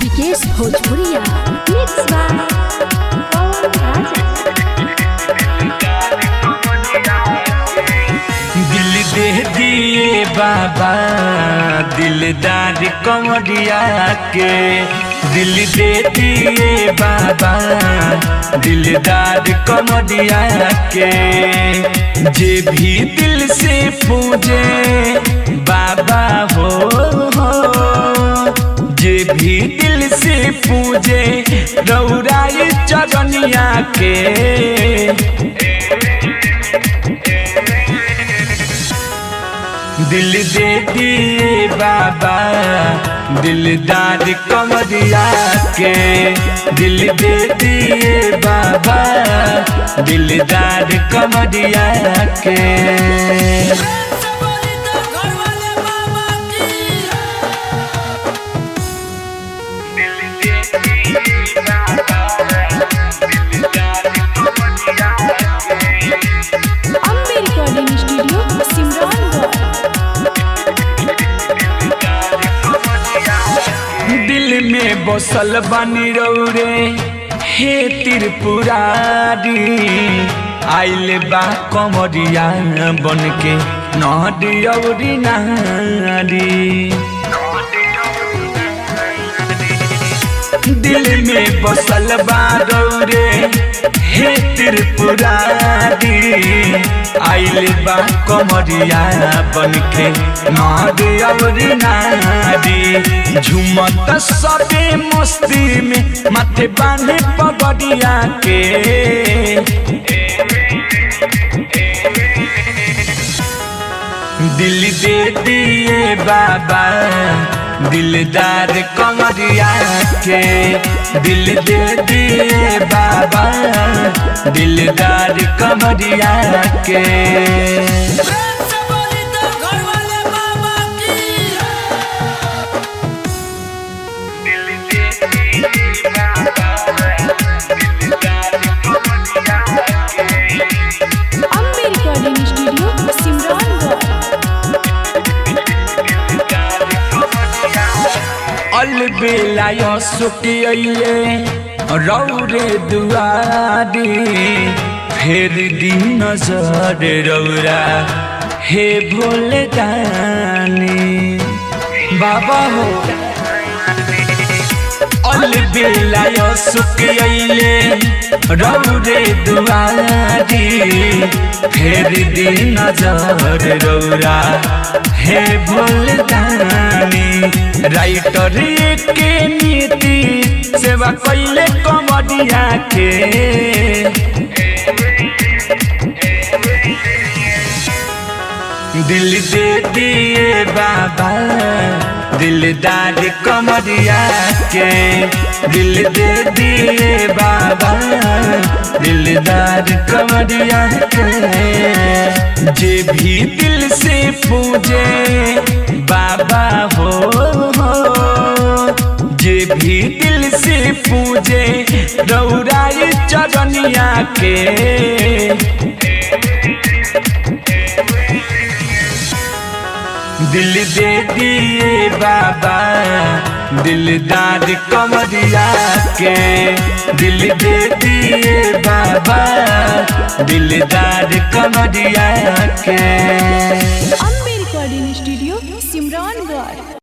विकेश भोजपुरिया mix by पवन राजा। दिल दे दिए बाबा दिलदार कमरिया के, दिल दे दिए बाबा दिलदार कमरिया के। जे भी दिल से पूजे बाबा हो, जे भी दिल से पूजे रौराई चरनिया के। दिल दे दिए बाबा दिलदार कमरिया के, दिल दे दिए बाबा दिलदार कमरिया के। Ambe recording studio Simrangarh. दिल में बसल बनी रौरे हे त्रिपुरारी, आइल बा कमरिया बन के नौरी नारी। दिल में बसल बा रौरे हे त्रिपुरारी, आइल बा कमरिया बन के नौरी नारी। झुमत सबे मस्ती में माथे बांधे पगड़िया के। दिल दे दिए बाबा दिलदार कमरिया के, दिल दे दिए बाबा दिलदार कमरिया के। Ambe recording studio Simrangarh. अलबेला सुखिए रौरे दुआरी, फेर दी नजर रौरा हे भोले दानी बाबा हो। अलबेला सुखिए रौरे दुआरी, फेर दी नजर रौरा हे भोले दानी। राइटर के नीति सेवा कैले कमरिया के। दिल दे दिए बाबा दिलदार कमरिया के, दिल दे दिए बाबा दिलदार कमरिया के। जे भी दिल से पूजे बाबा हो, जे भी दिल से पूजे रौराई चरनिया के। दिल दे दिए बाबा दिलदार कमरिया के, दिल दे दिए बाबा दिलदार कमरिया के। Ambe recording studio सिमरानगढ़।